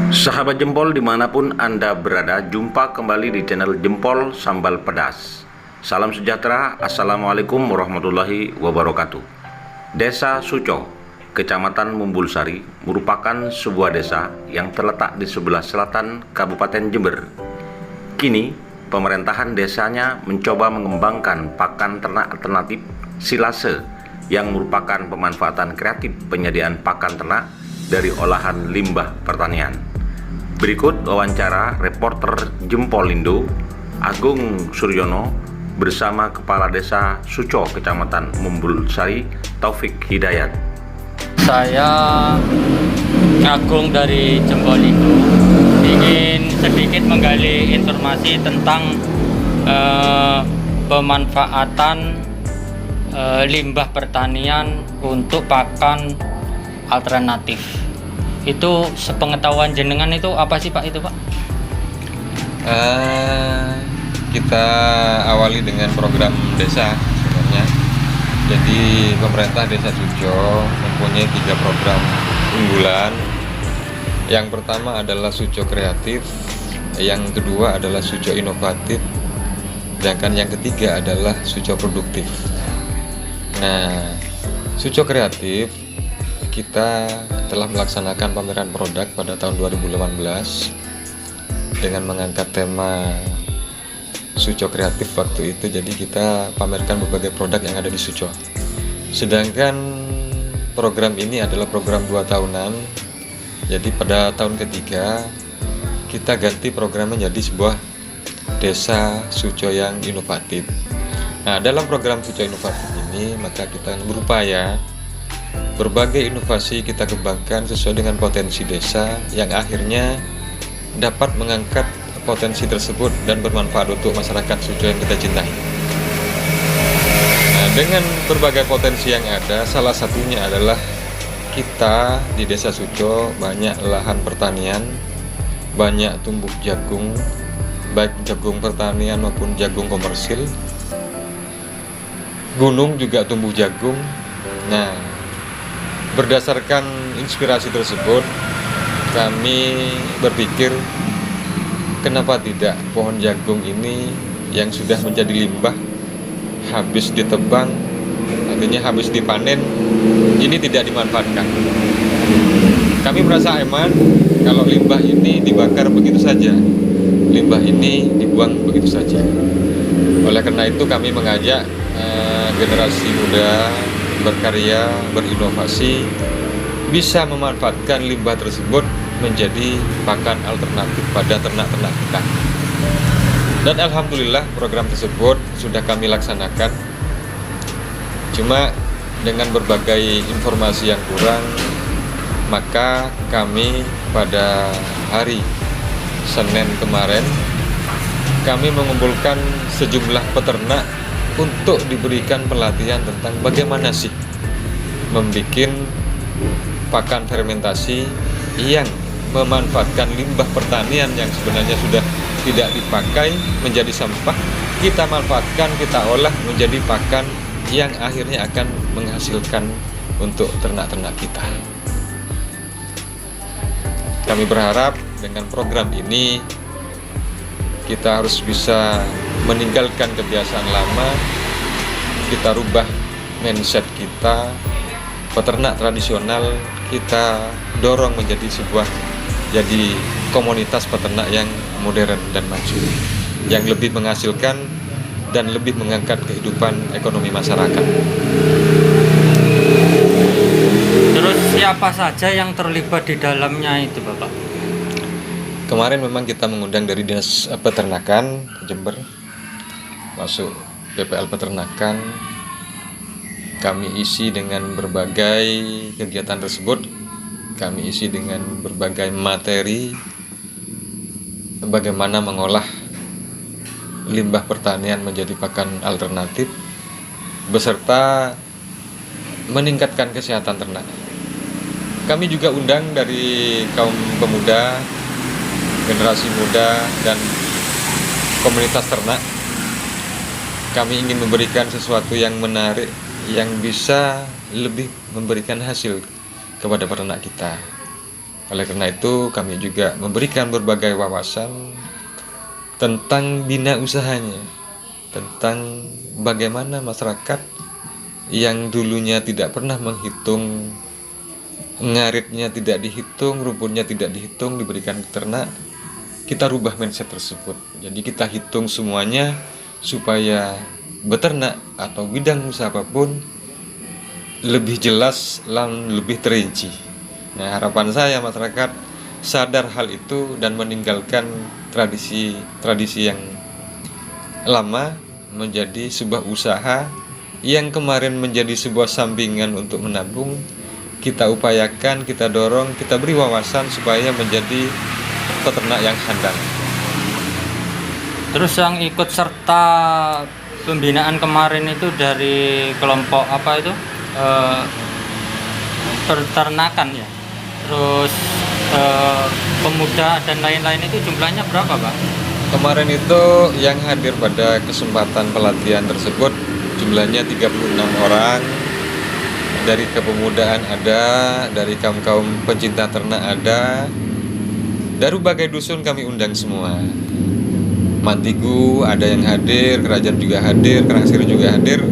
Sahabat Jempol dimanapun Anda berada, jumpa kembali di channel Jempol Sambal Pedas. Salam sejahtera, Assalamualaikum warahmatullahi wabarakatuh. Desa Suco, Kecamatan Mumbulsari, merupakan sebuah desa yang terletak di sebelah selatan Kabupaten Jember. Kini, pemerintahan desanya mencoba mengembangkan pakan ternak alternatif silase yang merupakan pemanfaatan kreatif penyediaan pakan ternak dari olahan limbah pertanian. Berikut wawancara reporter Jempolindo Agung Suryono bersama Kepala Desa Suco Kecamatan Mumbulsari Taufik Hidayat. Saya Agung dari Jempolindo ingin sedikit menggali informasi tentang pemanfaatan limbah pertanian untuk pakan alternatif. Itu sepengetahuan jenengan itu apa sih Pak itu Pak? Kita awali dengan program desa sebenarnya. Jadi pemerintah Desa Suco mempunyai 3 program unggulan. Yang pertama adalah Suco Kreatif, yang kedua adalah Suco Inovatif, sedangkan yang ketiga adalah Suco Produktif. Nah, Suco Kreatif kita telah melaksanakan pameran produk pada tahun 2018 dengan mengangkat tema Suco Kreatif waktu itu. Jadi kita pamerkan berbagai produk yang ada di Suco. Sedangkan program ini adalah program 2 tahunan. Jadi pada tahun ketiga kita ganti program menjadi sebuah desa Suco yang inovatif. Nah, dalam program Suco Inovatif ini maka kita berupaya berbagai inovasi kita kembangkan sesuai dengan potensi desa yang akhirnya dapat mengangkat potensi tersebut dan bermanfaat untuk masyarakat Suco yang kita cintai. Nah, dengan berbagai potensi yang ada, salah satunya adalah kita di Desa Suco banyak lahan pertanian, banyak tumbuh jagung, baik jagung pertanian maupun jagung komersil. Gunung juga tumbuh jagung. Nah, berdasarkan inspirasi tersebut, kami berpikir kenapa tidak pohon jagung ini yang sudah menjadi limbah, habis ditebang, artinya habis dipanen, ini tidak dimanfaatkan. Kami merasa aman kalau limbah ini dibakar begitu saja, limbah ini dibuang begitu saja. Oleh karena itu kami mengajak generasi muda berkarya, berinovasi, bisa memanfaatkan limbah tersebut menjadi pakan alternatif pada ternak-ternak kita. Dan alhamdulillah program tersebut sudah kami laksanakan. Cuma dengan berbagai informasi yang kurang, maka kami pada hari Senin kemarin kami mengumpulkan sejumlah peternak untuk diberikan pelatihan tentang bagaimana sih membuat pakan fermentasi yang memanfaatkan limbah pertanian yang sebenarnya sudah tidak dipakai menjadi sampah, kita manfaatkan, kita olah menjadi pakan yang akhirnya akan menghasilkan untuk ternak-ternak kita. Kami berharap dengan program ini kita harus bisa meninggalkan kebiasaan lama, kita rubah mindset kita, peternak tradisional kita dorong menjadi jadi komunitas peternak yang modern dan maju, yang lebih menghasilkan dan lebih mengangkat kehidupan ekonomi masyarakat. Terus siapa saja yang terlibat di dalamnya itu Bapak? Kemarin memang kita mengundang dari Dinas Peternakan Jember, masuk PPL Peternakan. Kami isi dengan berbagai kegiatan tersebut. Kami isi dengan berbagai materi bagaimana mengolah limbah pertanian menjadi pakan alternatif beserta meningkatkan kesehatan ternak. Kami juga undang dari kaum pemuda, generasi muda, dan komunitas ternak. Kami ingin memberikan sesuatu yang menarik, yang bisa lebih memberikan hasil kepada peternak kita. Oleh karena itu kami juga memberikan berbagai wawasan tentang bina usahanya, tentang bagaimana masyarakat yang dulunya tidak pernah menghitung, ngaritnya tidak dihitung, rumputnya tidak dihitung, diberikan ke ternak, kita rubah mindset tersebut. Jadi kita hitung semuanya supaya beternak atau bidang usaha apapun lebih jelas dan lebih terinci. Nah, harapan saya masyarakat sadar hal itu dan meninggalkan tradisi yang lama menjadi sebuah usaha yang kemarin menjadi sebuah sampingan untuk menabung. Kita upayakan, kita dorong, kita beri wawasan supaya menjadi peternak yang handal. Terus yang ikut serta pembinaan kemarin itu dari kelompok apa itu? Peternakan ya. Terus pemuda dan lain-lain itu jumlahnya berapa, Pak? Kemarin itu yang hadir pada kesempatan pelatihan tersebut jumlahnya 36 orang. Dari kepemudaan ada, dari kaum-kaum pencinta ternak ada. Dari berbagai dusun kami undang semua. Mantigu ada yang hadir, Kerajaan juga hadir, Karangsiri juga hadir.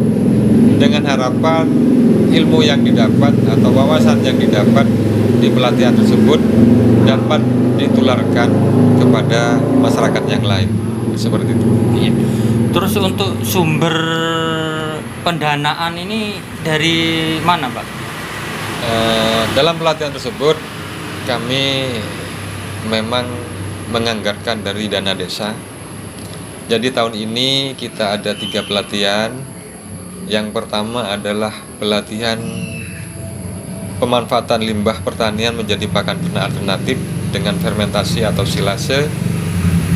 Dengan harapan ilmu yang didapat atau wawasan yang didapat di pelatihan tersebut dapat ditularkan kepada masyarakat yang lain, seperti itu. Iya. Terus untuk sumber pendanaan ini dari mana, Pak? Dalam pelatihan tersebut kami memang menganggarkan dari dana desa. Jadi tahun ini kita ada 3 pelatihan. Yang pertama adalah pelatihan pemanfaatan limbah pertanian menjadi pakan ternak alternatif dengan fermentasi atau silase.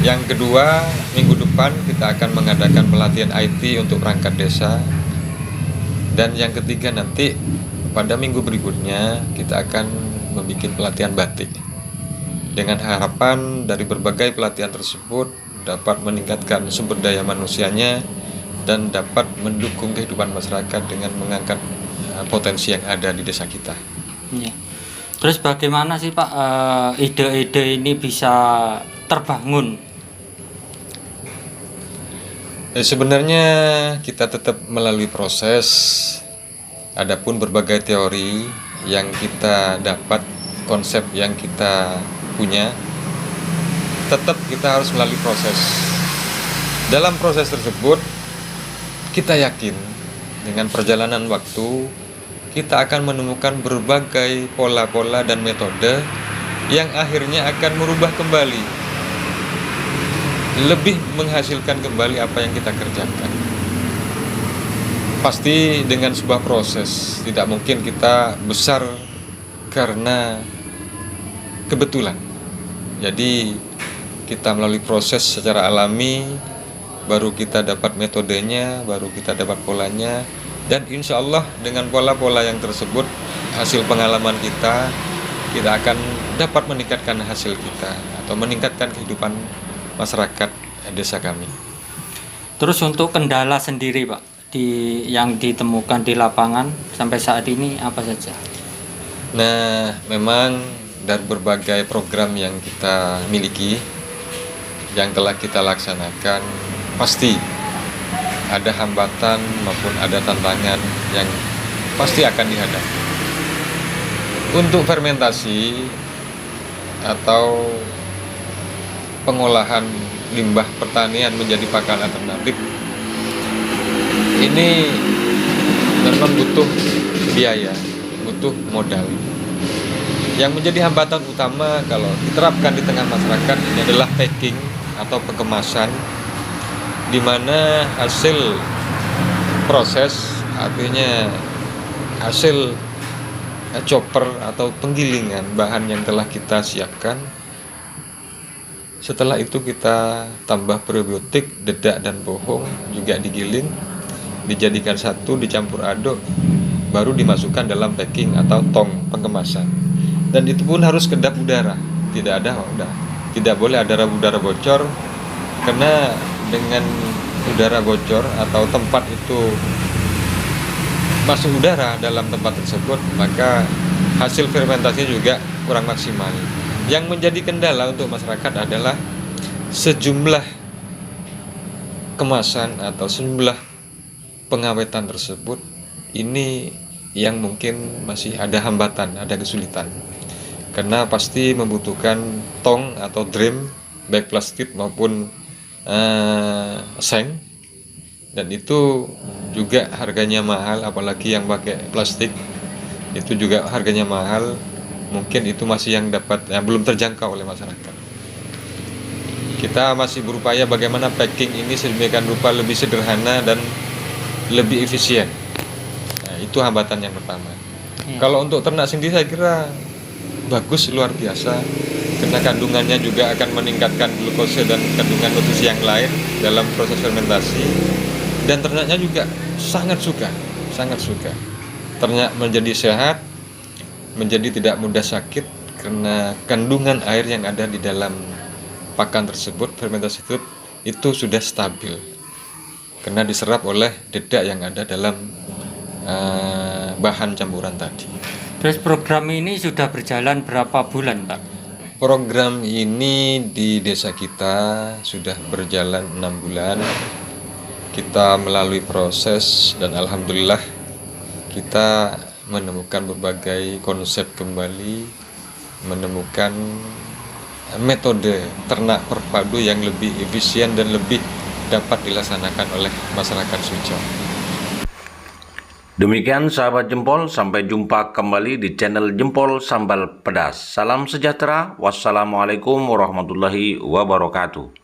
Yang kedua, minggu depan kita akan mengadakan pelatihan IT untuk perangkat desa. Dan yang ketiga nanti pada minggu berikutnya kita akan membuat pelatihan batik. Dengan harapan dari berbagai pelatihan tersebut dapat meningkatkan sumber daya manusianya dan dapat mendukung kehidupan masyarakat dengan mengangkat potensi yang ada di desa kita. Iya. Terus bagaimana sih, Pak, ide-ide ini bisa terbangun? Sebenarnya kita tetap melalui proses. Adapun berbagai teori yang kita dapat, konsep yang kita punya, tetap kita harus melalui proses. Dalam proses tersebut kita yakin dengan perjalanan waktu kita akan menemukan berbagai pola-pola dan metode yang akhirnya akan merubah kembali, lebih menghasilkan kembali apa yang kita kerjakan. Pasti dengan sebuah proses, tidak mungkin kita besar karena kebetulan. Jadi kita melalui proses secara alami, baru kita dapat metodenya, baru kita dapat polanya, dan insya Allah dengan pola-pola yang tersebut, hasil pengalaman kita akan dapat meningkatkan hasil kita atau meningkatkan kehidupan masyarakat desa kami. Terus untuk kendala sendiri, Pak, yang ditemukan di lapangan sampai saat ini apa saja? Nah, memang dari berbagai program yang kita miliki, yang telah kita laksanakan, pasti ada hambatan maupun ada tantangan yang pasti akan dihadapi. Untuk fermentasi atau pengolahan limbah pertanian menjadi pakan alternatif, ini memang butuh biaya, butuh modal. Yang menjadi hambatan utama kalau diterapkan di tengah masyarakat ini adalah packing atau pengemasan, di mana hasil proses, artinya hasil chopper atau penggilingan bahan yang telah kita siapkan, setelah itu kita tambah probiotik, dedak dan bohong juga digiling, dijadikan satu, dicampur aduk, baru dimasukkan dalam packing atau tong pengemasan. Dan itu pun harus kedap udara, tidak boleh ada udara bocor, karena dengan udara bocor atau tempat itu masuk udara dalam tempat tersebut, maka hasil fermentasi juga kurang maksimal. Yang menjadi kendala untuk masyarakat adalah sejumlah kemasan atau sejumlah pengawetan tersebut ini yang mungkin masih ada hambatan, ada kesulitan. Karena pasti membutuhkan tong atau drum, baik plastik maupun seng, dan itu juga harganya mahal, apalagi yang pakai plastik itu juga harganya mahal. Mungkin itu masih yang belum terjangkau oleh masyarakat. Kita masih berupaya bagaimana packing ini sedemikian rupa lebih sederhana dan lebih efisien. Nah, itu hambatan yang pertama. Kalau untuk ternak sendiri saya kira bagus, luar biasa, karena kandungannya juga akan meningkatkan glukose dan kandungan nutrisi yang lain dalam proses fermentasi, dan ternaknya juga sangat suka. Ternak menjadi sehat, menjadi tidak mudah sakit karena kandungan air yang ada di dalam pakan tersebut, fermentasi itu sudah stabil karena diserap oleh dedak yang ada dalam bahan campuran tadi. Terus program ini sudah berjalan berapa bulan, Pak? Program ini di desa kita sudah berjalan 6 bulan. Kita melalui proses dan alhamdulillah kita menemukan berbagai konsep kembali, menemukan metode ternak terpadu yang lebih efisien dan lebih dapat dilaksanakan oleh masyarakat Suco. Demikian sahabat Jempol, sampai jumpa kembali di channel Jempol Sambal Pedas. Salam sejahtera, wassalamualaikum warahmatullahi wabarakatuh.